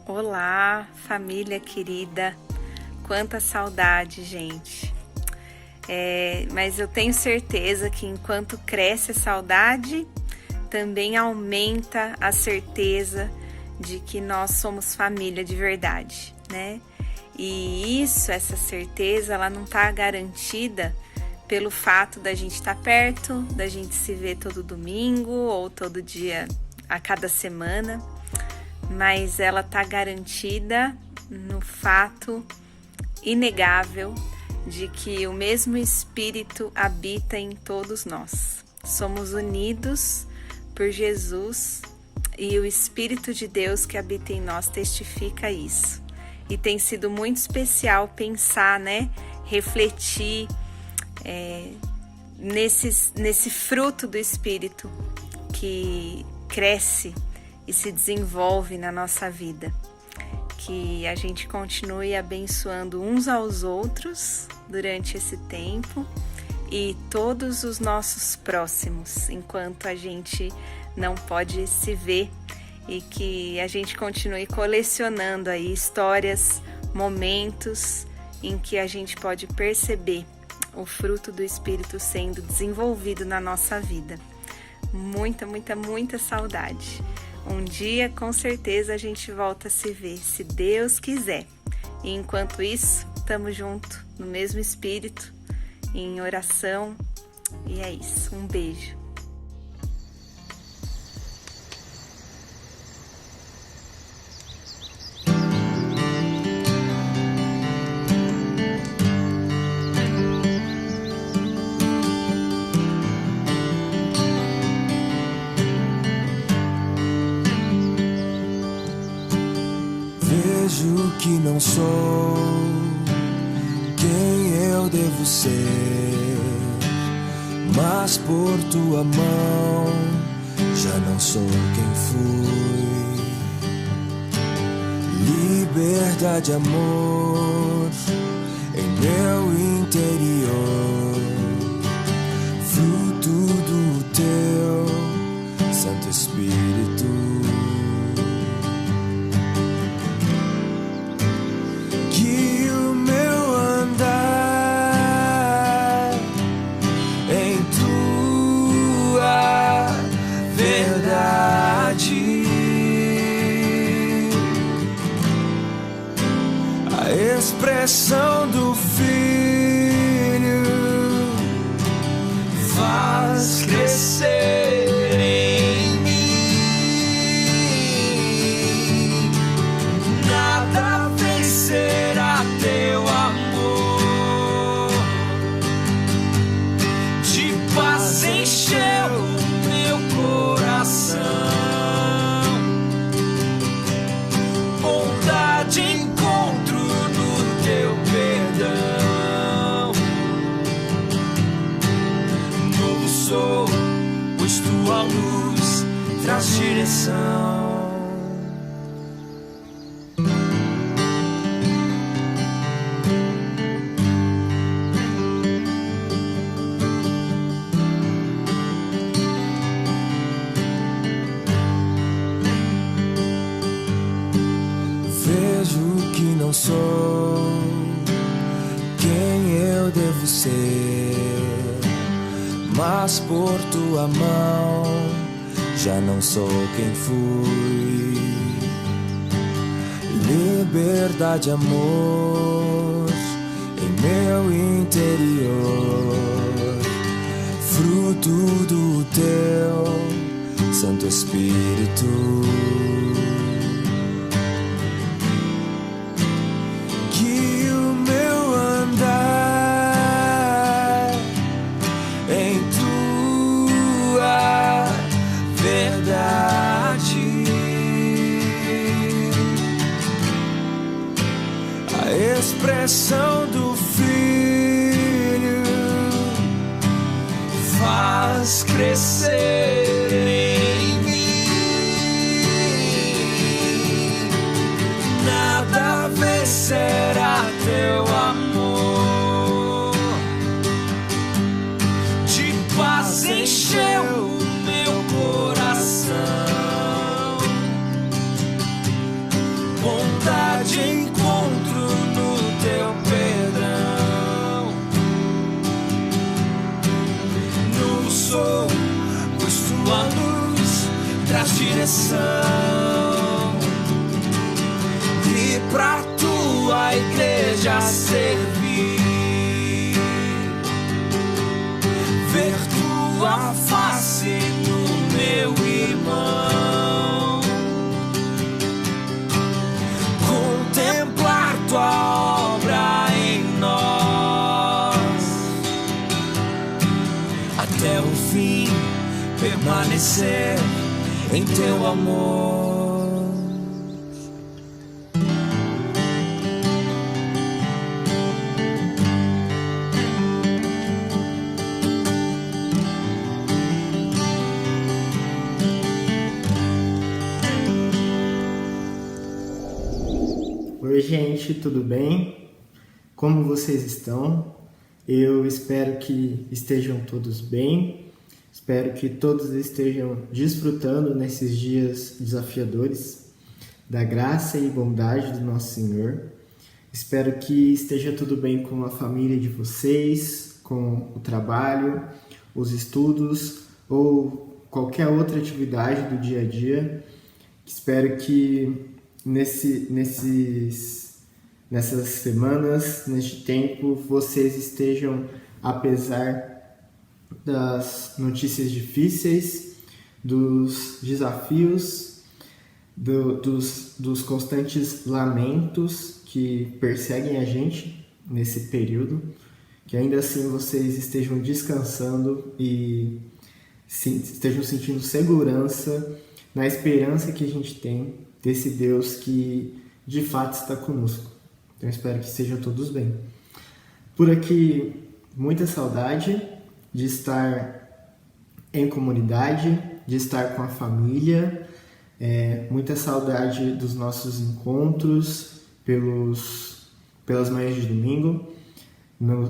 Olá, família querida, quanta saudade, gente. Mas eu tenho certeza que enquanto cresce a saudade, também aumenta a certeza de que nós somos família de verdade, né? E essa certeza, ela não tá garantida pelo fato da gente estar perto, da gente se ver todo domingo ou todo dia a cada semana, mas ela tá garantida no fato inegável de que o mesmo Espírito habita em todos nós. Somos unidos por Jesus e o Espírito de Deus que habita em nós testifica isso. E tem sido muito especial pensar, né? Refletir nesse fruto do Espírito que cresce e se desenvolve na nossa vida. Que a gente continue abençoando uns aos outros durante esse tempo e todos os nossos próximos, enquanto a gente não pode se ver, e que a gente continue colecionando aí histórias, momentos em que a gente pode perceber o fruto do Espírito sendo desenvolvido na nossa vida. Muita, muita, muita saudade. Um dia, com certeza, a gente volta a se ver, se Deus quiser. E enquanto isso, estamos juntos, no mesmo Espírito, em oração. E é isso. Um beijo. Vejo que não sou quem eu devo ser, mas por tua mão já não sou quem fui. Liberdade, amor em meu interior, fruto do teu Santo Espírito. Expressão do Filho faz crescer em mim. Nada vencerá teu amor, de paz encheu meu coração, bondade encontro teu perdão. Novo sou, pois tua luz traz direção. Vejo que não sou quem eu devo ser, mas por tua mão já não sou quem fui. Liberdade, amor em meu interior, fruto do teu Santo Santo Espírito. Que o meu andar em tua verdade, a expressão do Filho faz crescer em mim. Nada vencerá teu amor. De paz encheu o meu coração. Bondade encontro no teu perdão. No sol, pois tua luz traz direção. E pra tua igreja servir, ver tua face no meu irmão, contemplar tua obra em nós, até o fim permanecer em teu amor. Oi, gente, tudo bem? Como vocês estão? Eu espero que estejam todos bem. Espero que todos estejam desfrutando nesses dias desafiadores da graça e bondade do nosso Senhor. Espero que esteja tudo bem com a família de vocês, com o trabalho, os estudos ou qualquer outra atividade do dia a dia. Espero que nessas semanas, neste tempo, vocês estejam, apesar das notícias difíceis, dos desafios, dos constantes lamentos que perseguem a gente nesse período, que ainda assim vocês estejam descansando e estejam sentindo segurança na esperança que a gente tem desse Deus que de fato está conosco. Então espero que estejam todos bem. Por aqui, muita saudade de estar em comunidade, de estar com a família, muita saudade dos nossos encontros pelas manhãs de domingo,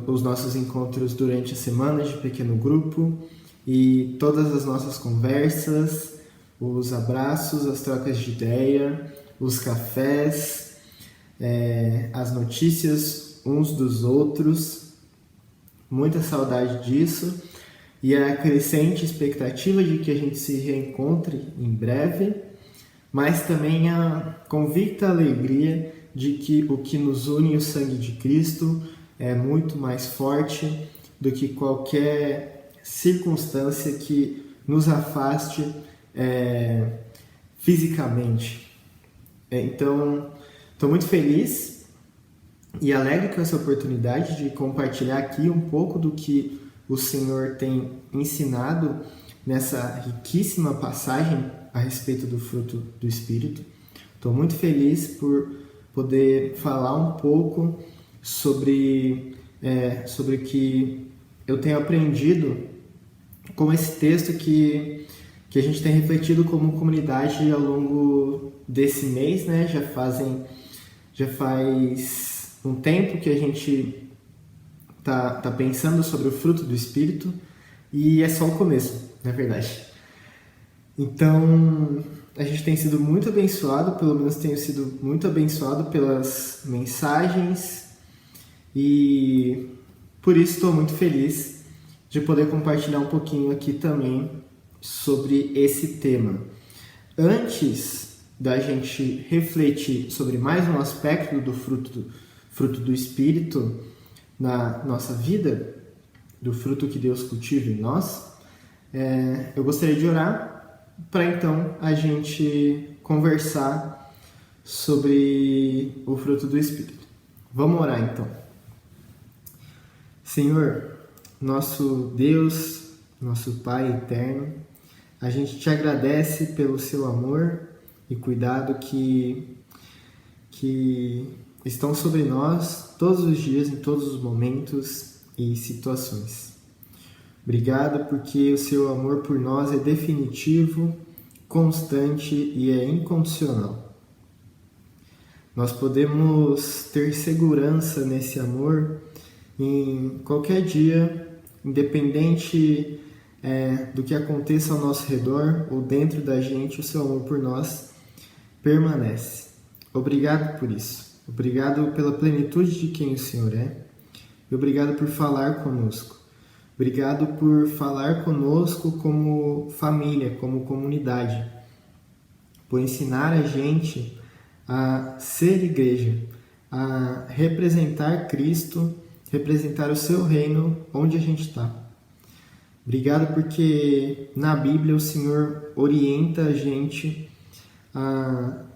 os nossos encontros durante a semana de pequeno grupo e todas as nossas conversas, os abraços, as trocas de ideia, os cafés, as notícias uns dos outros. Muita saudade disso e a crescente expectativa de que a gente se reencontre em breve, mas também a convicta alegria de que o que nos une o sangue de Cristo é muito mais forte do que qualquer circunstância que nos afaste fisicamente. Então, estou muito feliz e alegre com essa oportunidade de compartilhar aqui um pouco do que o Senhor tem ensinado nessa riquíssima passagem a respeito do fruto do Espírito. Estou muito feliz por poder falar um pouco sobre o que eu tenho aprendido com esse texto que a gente tem refletido como comunidade ao longo desse mês, né? Já faz um tempo que a gente tá pensando sobre o fruto do Espírito e é só o começo, na verdade. Então, a gente tem sido muito abençoado, pelo menos tenho sido muito abençoado pelas mensagens e por isso estou muito feliz de poder compartilhar um pouquinho aqui também sobre esse tema. Antes da gente refletir sobre mais um aspecto do fruto do Espírito na nossa vida, do fruto que Deus cultiva em nós, eu gostaria de orar para então a gente conversar sobre o fruto do Espírito. Vamos orar então. Senhor, nosso Deus, nosso Pai eterno, a gente te agradece pelo seu amor e cuidado que estão sobre nós todos os dias, em todos os momentos e situações. Obrigado porque o seu amor por nós é definitivo, constante e é incondicional. Nós podemos ter segurança nesse amor em qualquer dia, independente do que aconteça ao nosso redor ou dentro da gente, o seu amor por nós permanece. Obrigado por isso. Obrigado pela plenitude de quem o Senhor é. E obrigado por falar conosco. Obrigado por falar conosco como família, como comunidade. Por ensinar a gente a ser igreja, a representar Cristo, representar o seu reino onde a gente está. Obrigado porque na Bíblia o Senhor orienta a gente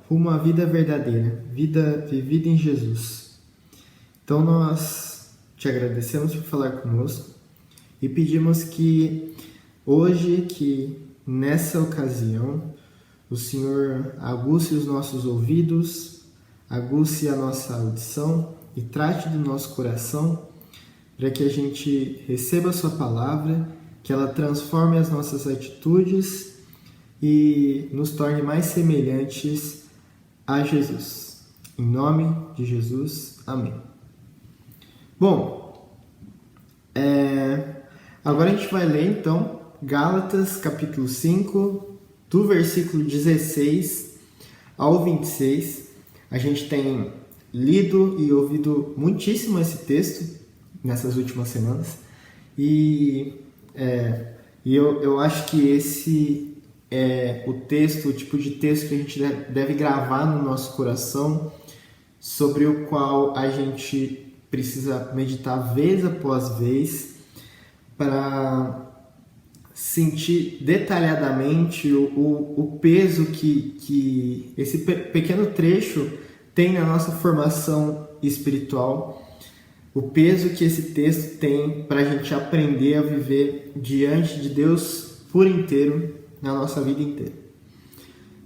rumo à vida verdadeira, vida vivida em Jesus. Então nós te agradecemos por falar conosco e pedimos que hoje, que nessa ocasião, o Senhor aguce os nossos ouvidos, aguce a nossa audição e trate do nosso coração para que a gente receba a sua palavra, que ela transforme as nossas atitudes e nos torne mais semelhantes a Jesus. Em nome de Jesus, amém. Bom, agora a gente vai ler então Gálatas capítulo 5, do versículo 16 ao 26. A gente tem lido e ouvido muitíssimo esse texto nessas últimas semanas e eu acho que esse é o texto, o tipo de texto que a gente deve gravar no nosso coração, sobre o qual a gente precisa meditar vez após vez para sentir detalhadamente o peso que esse pequeno trecho tem na nossa formação espiritual, o peso que esse texto tem para a gente aprender a viver diante de Deus por inteiro, na nossa vida inteira.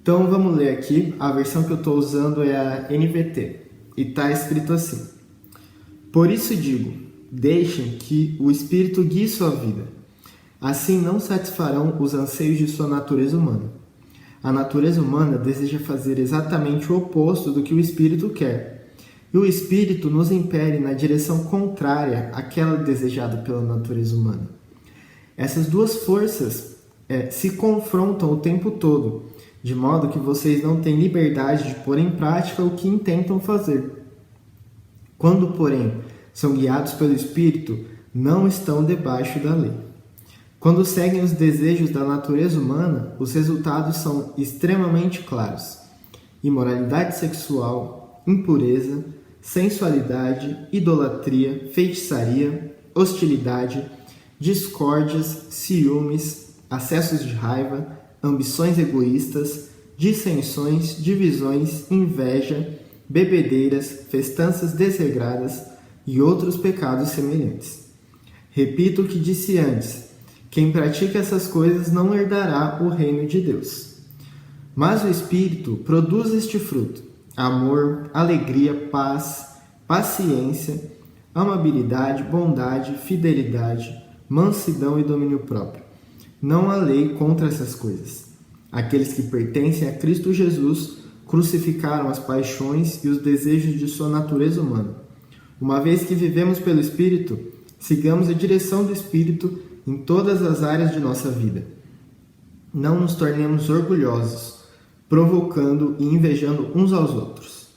Então vamos ler aqui, a versão que eu estou usando é a NVT, e está escrito assim: Por isso digo, deixem que o Espírito guie sua vida. Assim não satisfarão os anseios de sua natureza humana. A natureza humana deseja fazer exatamente o oposto do que o Espírito quer. E o Espírito nos impele na direção contrária àquela desejada pela natureza humana. Essas duas forças se confrontam o tempo todo, de modo que vocês não têm liberdade de pôr em prática o que intentam fazer. Quando, porém, são guiados pelo Espírito, não estão debaixo da lei. Quando seguem os desejos da natureza humana, os resultados são extremamente claros: imoralidade sexual, impureza, sensualidade, idolatria, feitiçaria, hostilidade, discórdias, ciúmes, acessos de raiva, ambições egoístas, dissensões, divisões, inveja, bebedeiras, festanças desregradas e outros pecados semelhantes. Repito o que disse antes: quem pratica essas coisas não herdará o reino de Deus. Mas o Espírito produz este fruto: amor, alegria, paz, paciência, amabilidade, bondade, fidelidade, mansidão e domínio próprio. Não há lei contra essas coisas. Aqueles que pertencem a Cristo Jesus crucificaram as paixões e os desejos de sua natureza humana. Uma vez que vivemos pelo Espírito, sigamos a direção do Espírito em todas as áreas de nossa vida. Não nos tornemos orgulhosos, provocando e invejando uns aos outros.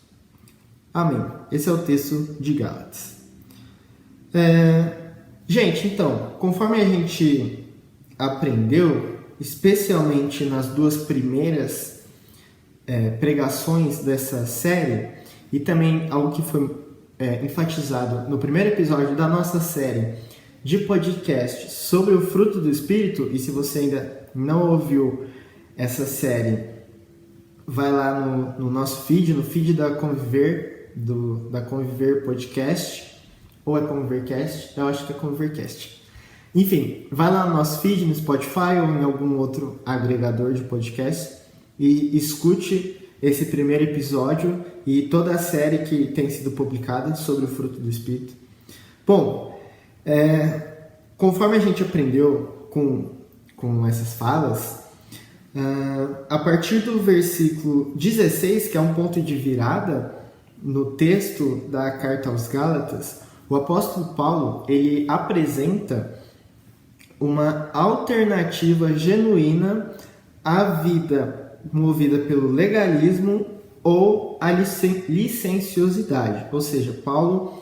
Amém. Esse é o texto de Gálatas. Gente, então, conforme a gente aprendeu, especialmente nas duas primeiras pregações dessa série, e também algo que foi enfatizado no primeiro episódio da nossa série de podcast sobre o fruto do Espírito, e se você ainda não ouviu, essa série, vai lá no nosso feed, no feed da Conviver, da Conviver Podcast, ou é Convivercast? Eu acho que é Convivercast. Enfim, vai lá no nosso feed, no Spotify ou em algum outro agregador de podcast e escute esse primeiro episódio e toda a série que tem sido publicada sobre o fruto do Espírito. Bom, conforme a gente aprendeu com essas falas, a partir do versículo 16, que é um ponto de virada no texto da carta aos Gálatas, o apóstolo Paulo ele apresenta uma alternativa genuína à vida movida pelo legalismo ou a licenciosidade. Ou seja, Paulo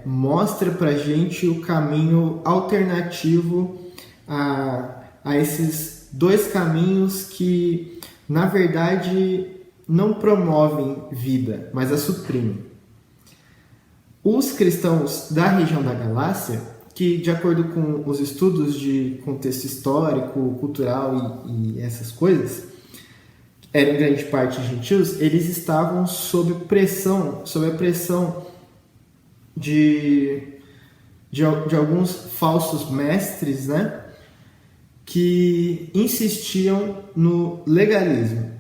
mostra para a gente o caminho alternativo a esses dois caminhos que, na verdade, não promovem vida, mas a suprimem. Os cristãos da região da Galácia, que de acordo com os estudos de contexto histórico, cultural e essas coisas, eram em grande parte gentios, eles estavam sob a pressão de alguns falsos mestres, né, que insistiam no legalismo.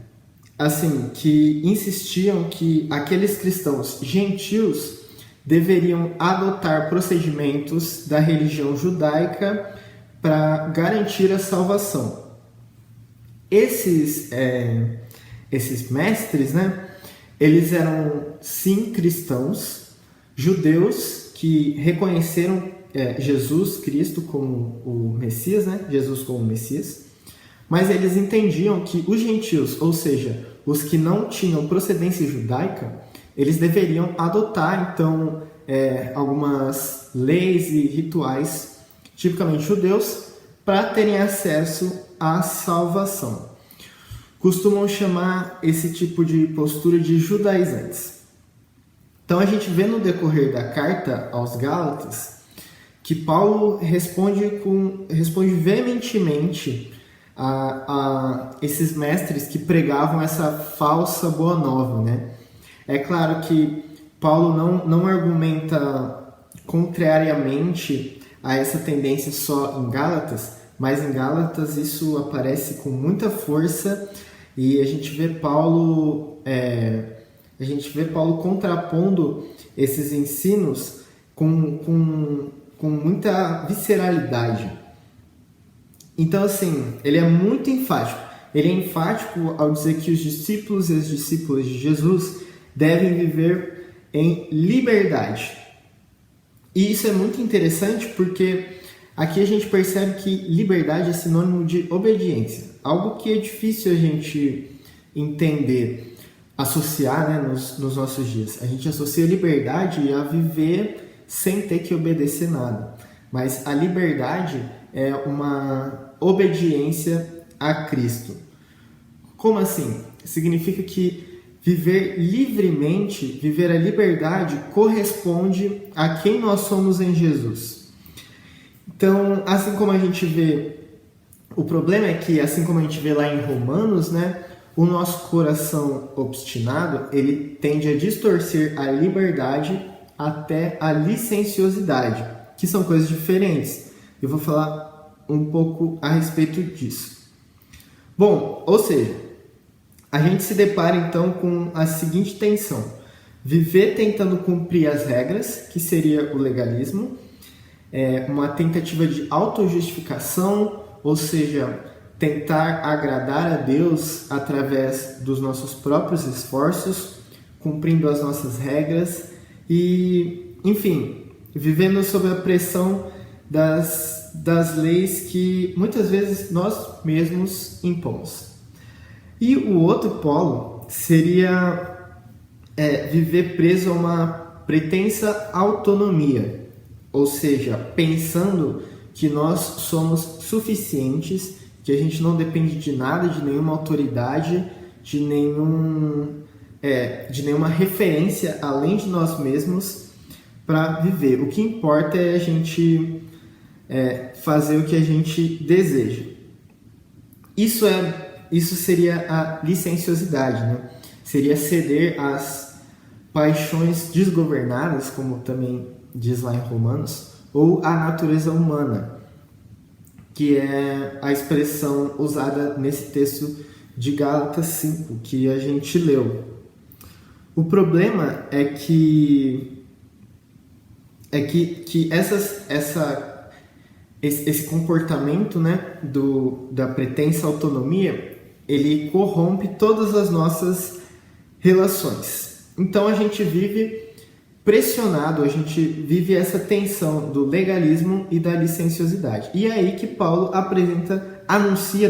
Assim, que insistiam que aqueles cristãos gentios deveriam adotar procedimentos da religião judaica para garantir a salvação. Esses mestres, né, eles eram sim cristãos, judeus que reconheceram Jesus Cristo como o Messias, né, Jesus como o Messias, mas eles entendiam que os gentios, ou seja, os que não tinham procedência judaica, eles deveriam adotar, então, algumas leis e rituais tipicamente judeus para terem acesso à salvação. Costumam chamar esse tipo de postura de judaizantes. Então, a gente vê no decorrer da carta aos Gálatas que Paulo responde veementemente a esses mestres que pregavam essa falsa boa nova, né? É claro que Paulo não argumenta contrariamente a essa tendência só em Gálatas, mas em Gálatas isso aparece com muita força e a gente vê Paulo contrapondo esses ensinos com muita visceralidade. Então, assim, ele é muito enfático. Ele é enfático ao dizer que os discípulos e as discípulas de Jesus devem viver em liberdade. E isso é muito interessante porque aqui a gente percebe que liberdade é sinônimo de obediência. Algo que é difícil a gente entender, associar, né, nos nossos dias. A gente associa liberdade a viver sem ter que obedecer nada. Mas a liberdade é uma obediência a Cristo. Como assim? Significa que viver livremente, viver a liberdade, corresponde a quem nós somos em Jesus. Então, assim como a gente vê, o problema é que, assim como a gente vê lá em Romanos, né, o nosso coração obstinado, ele tende a distorcer a liberdade até a licenciosidade, que são coisas diferentes. Eu vou falar um pouco a respeito disso. Bom, ou seja, a gente se depara então com a seguinte tensão: viver tentando cumprir as regras, que seria o legalismo, uma tentativa de autojustificação, ou seja, tentar agradar a Deus através dos nossos próprios esforços, cumprindo as nossas regras e, enfim, vivendo sob a pressão das leis que muitas vezes nós mesmos impomos. E o outro polo seria viver preso a uma pretensa autonomia, ou seja, pensando que nós somos suficientes, que a gente não depende de nada, de nenhuma autoridade, de nenhuma referência além de nós mesmos para viver. O que importa é a gente fazer o que a gente deseja. Isso é isso seria a licenciosidade, né? Seria ceder às paixões desgovernadas, como também diz lá em Romanos, ou à natureza humana, que é a expressão usada nesse texto de Gálatas 5, que a gente leu. O problema é que esse comportamento, né, da pretensa autonomia, ele corrompe todas as nossas relações. Então a gente vive pressionado, a gente vive essa tensão do legalismo e da licenciosidade. E é aí que Paulo anuncia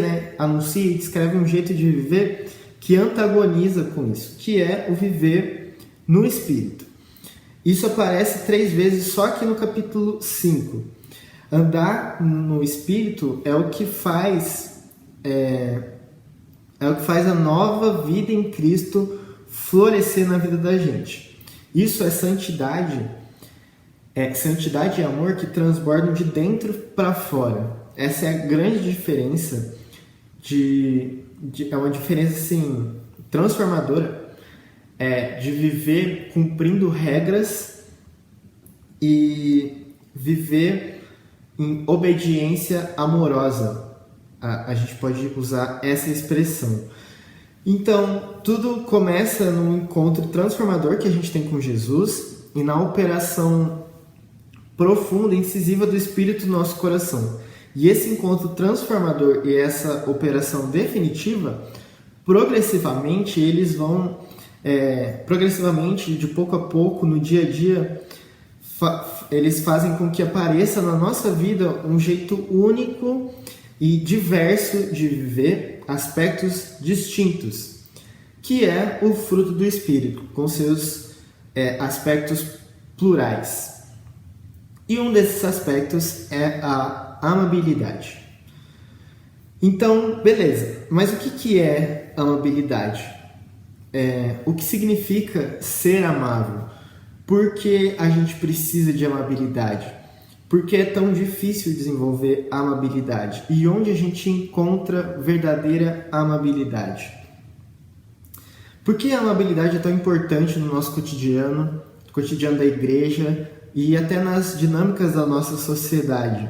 e descreve um jeito de viver que antagoniza com isso, que é o viver no Espírito. Isso aparece 3 vezes só aqui no capítulo 5. Andar no Espírito é o que faz a nova vida em Cristo florescer na vida da gente. Isso é santidade. Santidade e amor que transbordam de dentro para fora. Essa é a grande diferença. É uma diferença assim, transformadora. De viver cumprindo regras e viver em obediência amorosa. A gente pode usar essa expressão. Então, tudo começa num encontro transformador que a gente tem com Jesus e na operação profunda e incisiva do Espírito no nosso coração. E esse encontro transformador e essa operação definitiva, progressivamente, eles vão, de pouco a pouco, no dia a dia, eles fazem com que apareça na nossa vida um jeito único e diverso de viver, aspectos distintos, que é o fruto do Espírito, com seus aspectos plurais. E um desses aspectos é a amabilidade. Então, beleza, mas o que é amabilidade? O que significa ser amável? Por que a gente precisa de amabilidade? Por que é tão difícil desenvolver amabilidade? E onde a gente encontra verdadeira amabilidade? Por que a amabilidade é tão importante no nosso cotidiano da igreja e até nas dinâmicas da nossa sociedade?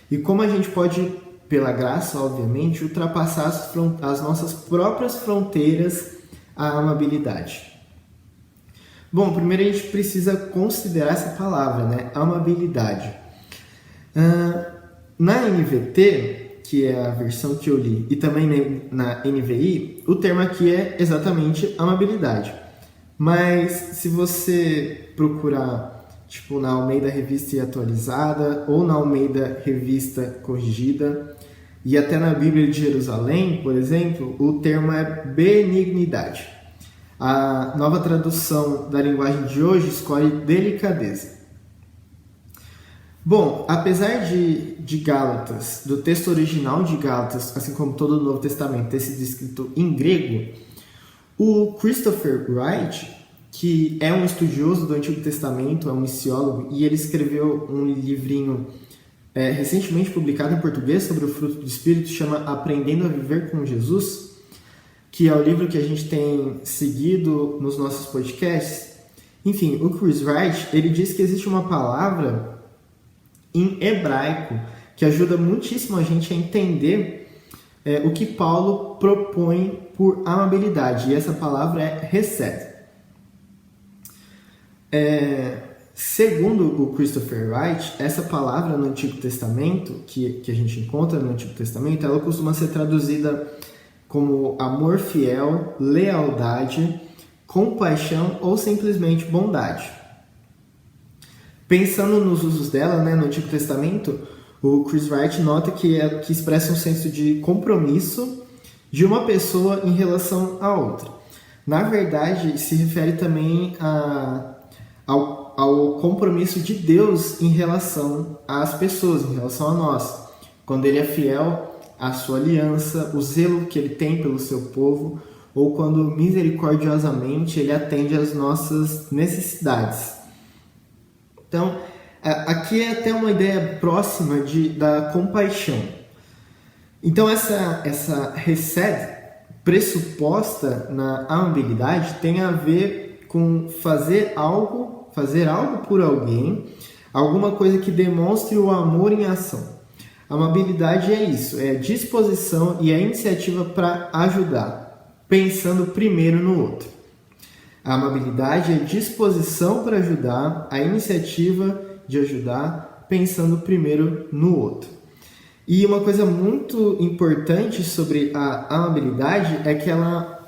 E como a gente pode, pela graça, obviamente, ultrapassar as nossas próprias fronteiras à amabilidade? Bom, primeiro a gente precisa considerar essa palavra, né? Amabilidade. Na NVT, que é a versão que eu li, e também na NVI, o termo aqui é exatamente amabilidade. Mas se você procurar na Almeida Revista e Atualizada ou na Almeida Revista Corrigida e até na Bíblia de Jerusalém, por exemplo, o termo é benignidade. A nova tradução da linguagem de hoje escolhe delicadeza. Bom, apesar de Gálatas, do texto original de Gálatas, assim como todo o Novo Testamento, ter sido escrito em grego, o Christopher Wright, que é um estudioso do Antigo Testamento, é um missiólogo, e ele escreveu um livrinho recentemente publicado em português sobre o fruto do Espírito, chama Aprendendo a Viver com Jesus, que é o livro que a gente tem seguido nos nossos podcasts. Enfim, o Chris Wright, ele diz que existe uma palavra em hebraico que ajuda muitíssimo a gente a entender o que Paulo propõe por amabilidade, e essa palavra é hesed. Segundo o Christopher Wright, essa palavra no Antigo Testamento, que a gente encontra no Antigo Testamento, ela costuma ser traduzida como amor fiel, lealdade, compaixão ou simplesmente bondade. Pensando nos usos dela, no Antigo Testamento, o Chris Wright nota que expressa um senso de compromisso de uma pessoa em relação à outra. Na verdade, se refere também ao compromisso de Deus em relação às pessoas, em relação a nós. Quando ele é fiel à sua aliança, o zelo que ele tem pelo seu povo, ou quando misericordiosamente ele atende às nossas necessidades. Então, aqui é até uma ideia próxima da compaixão. Então, essa hesed, pressuposta na amabilidade tem a ver com fazer algo por alguém, alguma coisa que demonstre o amor em ação. A amabilidade é isso, é a disposição e a iniciativa para ajudar, pensando primeiro no outro. A amabilidade é disposição para ajudar, a iniciativa de ajudar, pensando primeiro no outro. E uma coisa muito importante sobre a amabilidade é que ela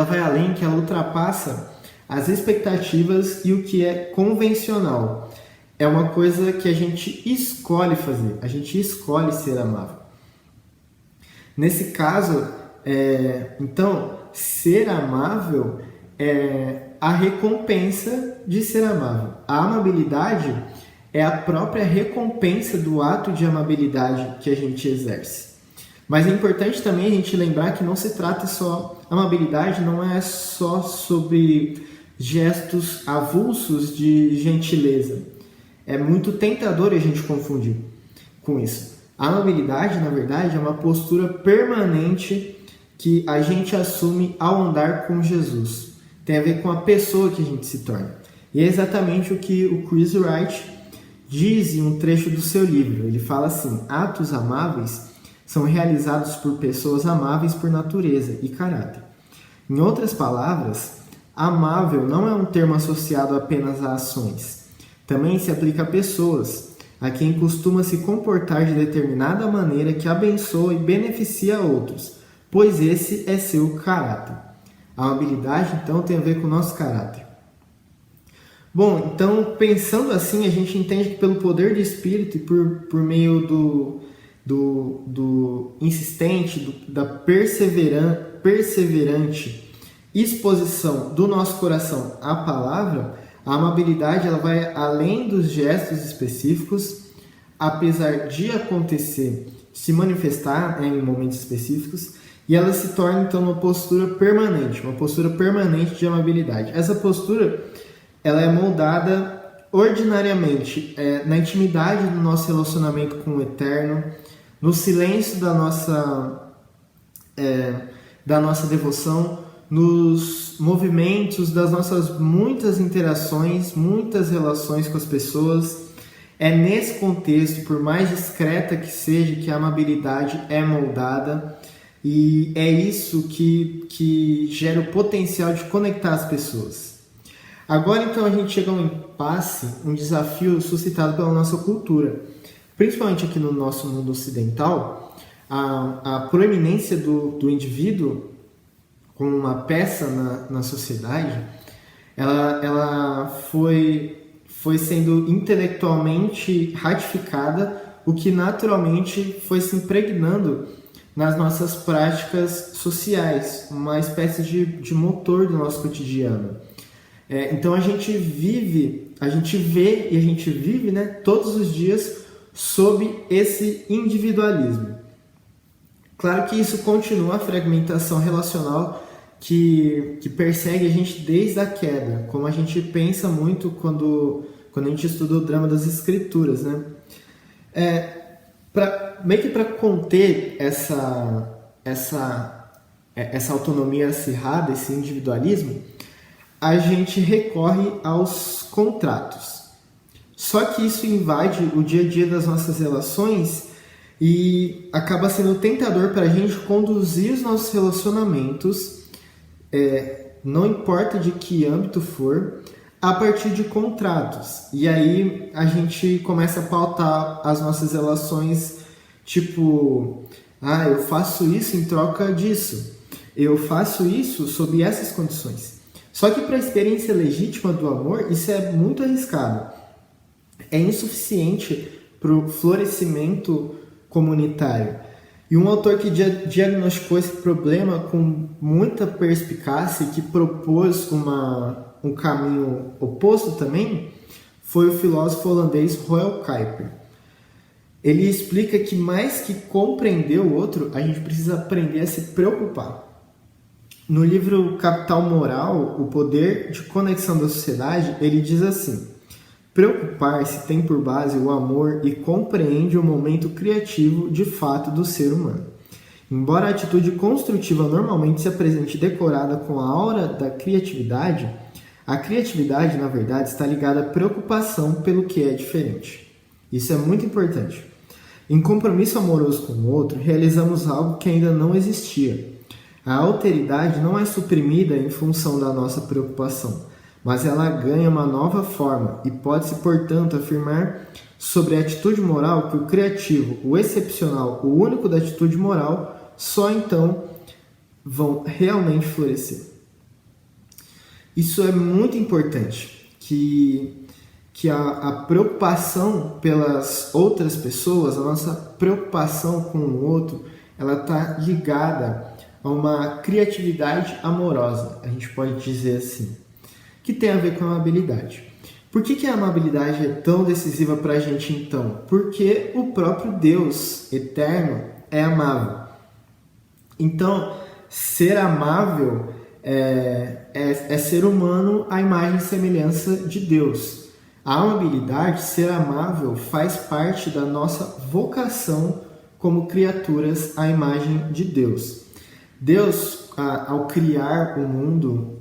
vai além, que ela ultrapassa as expectativas e o que é convencional. É uma coisa que a gente escolhe fazer, a gente escolhe ser amável. Nesse caso, então, ser amável é a recompensa de ser amável. A amabilidade é a própria recompensa do ato de amabilidade que a gente exerce. Mas é importante também a gente lembrar que não se trata só... Amabilidade não é só sobre gestos avulsos de gentileza. É muito tentador a gente confundir com isso. A amabilidade, na verdade, é uma postura permanente que a gente assume ao andar com Jesus. Tem a ver com a pessoa que a gente se torna. E é exatamente o que o Chris Wright diz em um trecho do seu livro. Ele fala assim: atos amáveis são realizados por pessoas amáveis por natureza e caráter. Em outras palavras, amável não é um termo associado apenas a ações. Também se aplica a pessoas, a quem costuma se comportar de determinada maneira que abençoa e beneficia outros, pois esse é seu caráter. A amabilidade, então, tem a ver com o nosso caráter. Bom, então, pensando assim, a gente entende que pelo poder do Espírito e por meio do insistente, da perseverante exposição do nosso coração à palavra, a amabilidade ela vai além dos gestos específicos, apesar de acontecer, se manifestar em momentos específicos, e ela se torna então uma postura permanente de amabilidade. Essa postura ela é moldada ordinariamente na intimidade do nosso relacionamento com o Eterno, no silêncio da nossa devoção, nos movimentos das nossas muitas interações, muitas relações com as pessoas. É nesse contexto, por mais discreta que seja, que a amabilidade é moldada, e é isso que gera o potencial de conectar as pessoas. Agora, então, a gente chega a um impasse, um desafio suscitado pela nossa cultura. Principalmente aqui no nosso mundo ocidental, a proeminência do indivíduo como uma peça na sociedade, ela foi sendo intelectualmente ratificada, o que naturalmente foi se impregnando nas nossas práticas sociais, uma espécie de motor do nosso cotidiano. Então a gente vê e a gente vive, né, todos os dias sob esse individualismo. Claro que isso continua a fragmentação relacional que persegue a gente desde a queda, como a gente pensa muito quando a gente estuda o drama das escrituras, né? Meio que para conter essa autonomia acirrada, esse individualismo, a gente recorre aos contratos. Só que isso invade o dia a dia das nossas relações e acaba sendo tentador para a gente conduzir os nossos relacionamentos, não importa de que âmbito for, a partir de contratos. E aí a gente começa a pautar as nossas relações, tipo, eu faço isso em troca disso, eu faço isso sob essas condições. Só que para a experiência legítima do amor, isso é muito arriscado. É insuficiente para o florescimento comunitário. E um autor que diagnosticou esse problema com muita perspicácia e que propôs um caminho oposto também foi o filósofo holandês Roel Kuiper. Ele explica que mais que compreender o outro, a gente precisa aprender a se preocupar. No livro Capital Moral, o poder de conexão da sociedade, ele diz assim: preocupar-se tem por base o amor e compreende o momento criativo de fato do ser humano. Embora a atitude construtiva normalmente se apresente decorada com a aura da criatividade, a criatividade, na verdade, está ligada à preocupação pelo que é diferente. Isso é muito importante. Em compromisso amoroso com o outro, realizamos algo que ainda não existia. A alteridade não é suprimida em função da nossa preocupação, mas ela ganha uma nova forma e pode-se, portanto, afirmar sobre a atitude moral que o criativo, o excepcional, o único da atitude moral, só então vão realmente florescer. Isso é muito importante, que a preocupação pelas outras pessoas, a nossa preocupação com o outro, ela está ligada a uma criatividade amorosa, a gente pode dizer assim, que tem a ver com a amabilidade. Por que a amabilidade é tão decisiva para a gente então? Porque o próprio Deus eterno é amável. Então, ser amável é ser humano à imagem e semelhança de Deus. A amabilidade, ser amável, faz parte da nossa vocação como criaturas à imagem de Deus. Deus, ao criar o mundo,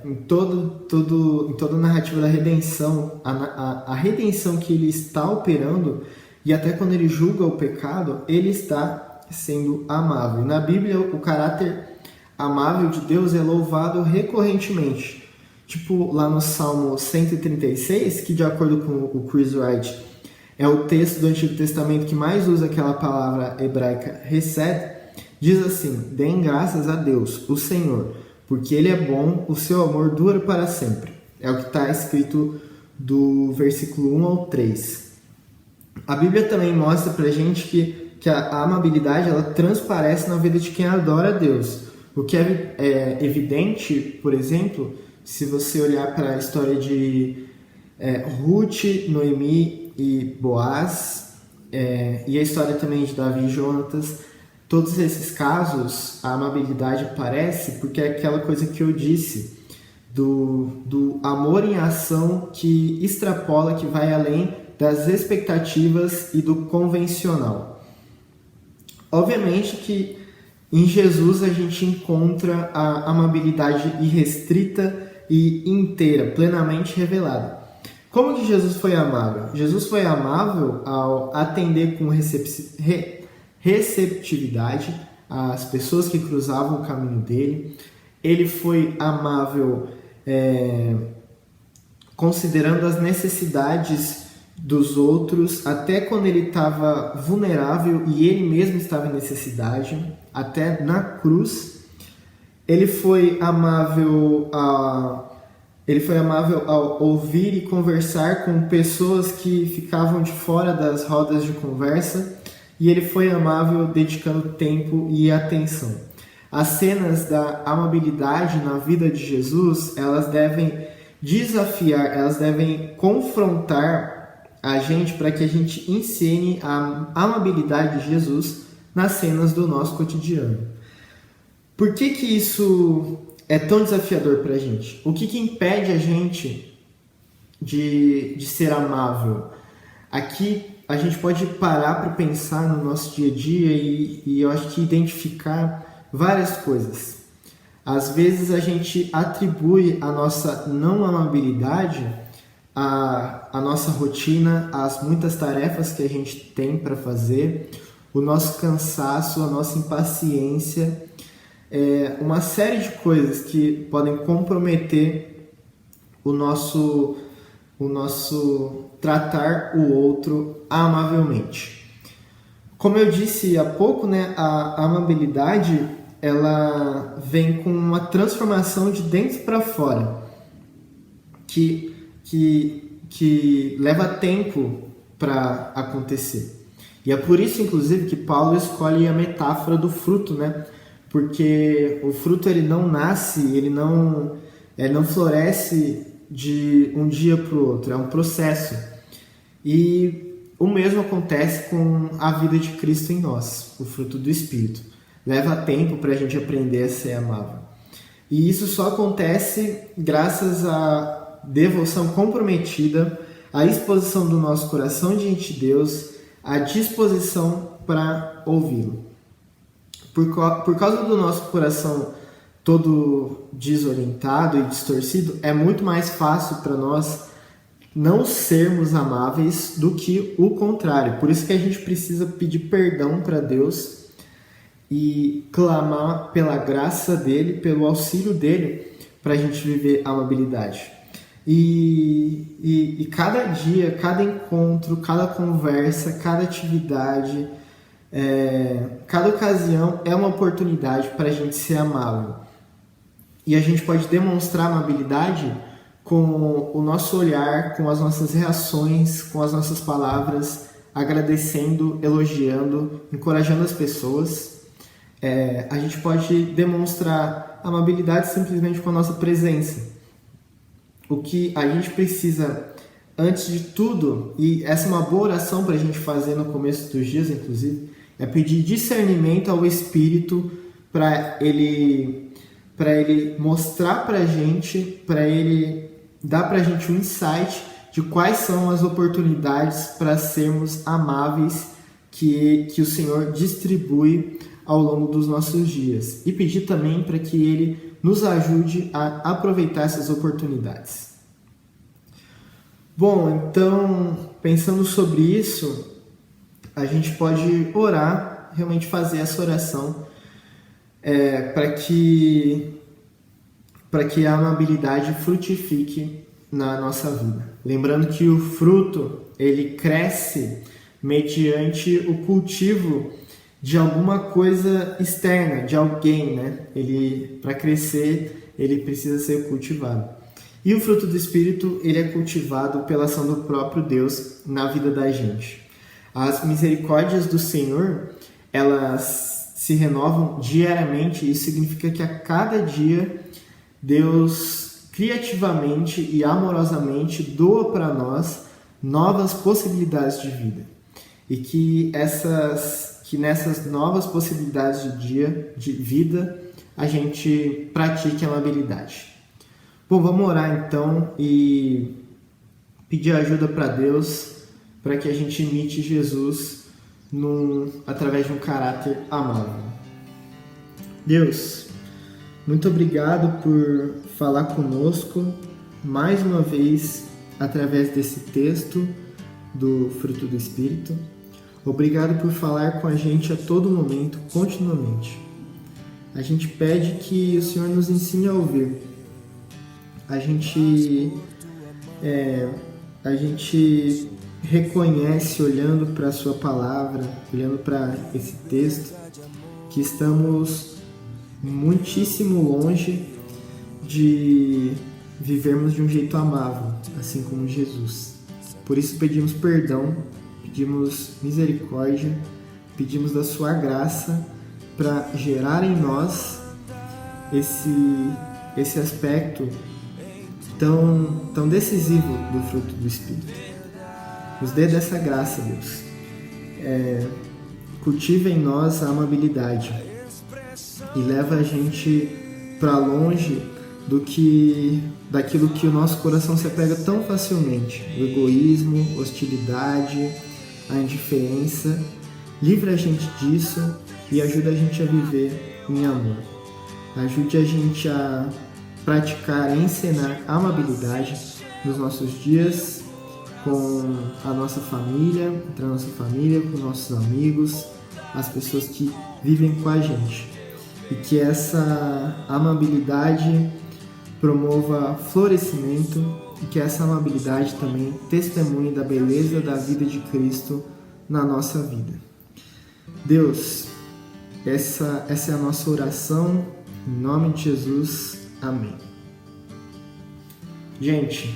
em toda a narrativa da redenção, a redenção que ele está operando, e até quando ele julga o pecado, ele está sendo amável. Na Bíblia, o caráter amável de Deus é louvado recorrentemente. Tipo lá no Salmo 136, que de acordo com o Chris Wright, é o texto do Antigo Testamento que mais usa aquela palavra hebraica hesed, diz assim: deem graças a Deus, o Senhor, porque Ele é bom, o seu amor dura para sempre. É o que está escrito do versículo 1 ao 3. A Bíblia também mostra para a gente que a amabilidade ela transparece na vida de quem adora a Deus. O que é evidente, por exemplo, se você olhar para a história de Ruth, Noemi e Boaz, e a história também de Davi e Jonatas, todos esses casos, a amabilidade aparece porque é aquela coisa que eu disse, do amor em ação que extrapola, que vai além das expectativas e do convencional. Obviamente que em Jesus a gente encontra a amabilidade irrestrita e inteira, plenamente revelada. Como que Jesus foi amável? Jesus foi amável ao atender com receptividade às pessoas que cruzavam o caminho dele. Ele foi amável considerando as necessidades dos outros, até quando ele estava vulnerável e ele mesmo estava em necessidade, até na cruz. Ele foi amável ao ouvir e conversar com pessoas que ficavam de fora das rodas de conversa, e ele foi amável dedicando tempo e atenção. As cenas da amabilidade na vida de Jesus, elas devem desafiar, elas devem confrontar a gente para que a gente encene a amabilidade de Jesus nas cenas do nosso cotidiano. Por que isso é tão desafiador para a gente? O que impede a gente de ser amável? Aqui a gente pode parar para pensar no nosso dia a dia e eu acho que identificar várias coisas. Às vezes a gente atribui a nossa não amabilidade à nossa rotina, às muitas tarefas que a gente tem para fazer, o nosso cansaço, a nossa impaciência, uma série de coisas que podem comprometer o nosso tratar o outro amavelmente. Como eu disse há pouco, né, a amabilidade ela vem com uma transformação de dentro para fora, que leva tempo para acontecer. E é por isso, inclusive, que Paulo escolhe a metáfora do fruto, né? Porque o fruto ele não nasce, ele não floresce de um dia para o outro, é um processo. E o mesmo acontece com a vida de Cristo em nós, o fruto do Espírito. Leva tempo para a gente aprender a ser amável. E isso só acontece graças à devoção comprometida, à exposição do nosso coração diante de Deus, à disposição para ouvi-lo. por causa do nosso coração todo desorientado e distorcido, é muito mais fácil para nós não sermos amáveis do que o contrário. Por isso que a gente precisa pedir perdão para Deus e clamar pela graça dele, pelo auxílio dele, para a gente viver a amabilidade. E cada dia, cada encontro, cada conversa, cada atividade, cada ocasião é uma oportunidade para a gente ser amável. E a gente pode demonstrar amabilidade com o nosso olhar, com as nossas reações, com as nossas palavras, agradecendo, elogiando, encorajando as pessoas. A gente pode demonstrar amabilidade simplesmente com a nossa presença. O que a gente precisa, antes de tudo, e essa é uma boa oração para a gente fazer no começo dos dias, inclusive, é pedir discernimento ao Espírito para ele mostrar para a gente, para ele dar para a gente um insight de quais são as oportunidades para sermos amáveis que o Senhor distribui ao longo dos nossos dias. E pedir também para que Ele nos ajude a aproveitar essas oportunidades. Bom, então, pensando sobre isso, a gente pode orar, realmente fazer essa oração para que a amabilidade frutifique na nossa vida. Lembrando que o fruto, ele cresce mediante o cultivo de alguma coisa externa, de alguém, né? Para crescer, ele precisa ser cultivado. E o fruto do Espírito, ele é cultivado pela ação do próprio Deus na vida da gente. As misericórdias do Senhor, elas se renovam diariamente. Isso significa que a cada dia Deus criativamente e amorosamente doa para nós novas possibilidades de vida. E que nessas novas possibilidades de vida a gente pratique a amabilidade. Bom, vamos orar então e pedir ajuda para Deus para que a gente imite Jesus através de um caráter amável. Deus, muito obrigado por falar conosco mais uma vez através desse texto do fruto do Espírito. Obrigado por falar com a gente a todo momento, continuamente. A gente pede que o Senhor nos ensine a ouvir. A gente reconhece, olhando para a sua palavra, olhando para esse texto, que estamos muitíssimo longe de vivermos de um jeito amável, assim como Jesus. Por isso pedimos perdão, pedimos misericórdia, pedimos da sua graça para gerar em nós esse aspecto tão decisivo do fruto do Espírito. Nos dê dessa graça, Deus. Cultiva em nós a amabilidade e leva a gente para longe daquilo que o nosso coração se apega tão facilmente. O egoísmo, hostilidade, a indiferença. Livra a gente disso e ajuda a gente a viver em amor. Ajude a gente a praticar e ensinar a amabilidade nos nossos dias, com a nossa família, entre a nossa família, com nossos amigos, as pessoas que vivem com a gente. E que essa amabilidade promova florescimento e que essa amabilidade também testemunhe da beleza da vida de Cristo na nossa vida. Deus, essa é a nossa oração, em nome de Jesus, amém. Gente,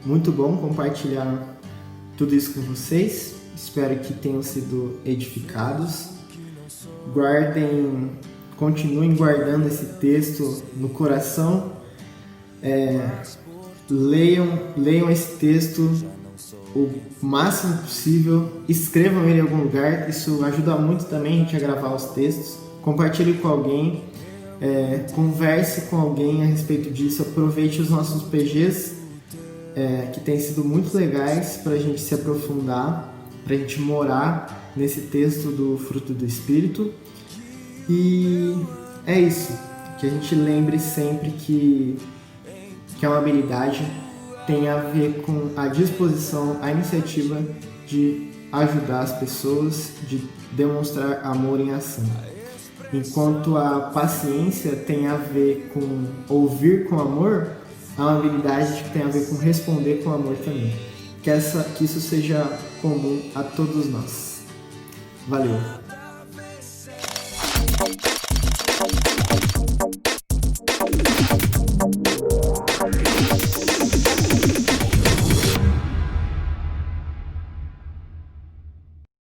muito bom compartilhar tudo isso com vocês, espero que tenham sido edificados. Continuem guardando esse texto no coração, leiam esse texto o máximo possível, escrevam ele em algum lugar, isso ajuda muito também a gente a gravar os textos, compartilhe com alguém, converse com alguém a respeito disso, aproveite os nossos PGs, que têm sido muito legais para a gente se aprofundar, para a gente morar nesse texto do fruto do Espírito. E é isso, que a gente lembre sempre que é uma habilidade, tem a ver com a disposição, a iniciativa de ajudar as pessoas, de demonstrar amor em ação. Enquanto a paciência tem a ver com ouvir com amor, é uma habilidade que tem a ver com responder com amor também. Que isso seja comum a todos nós. Valeu!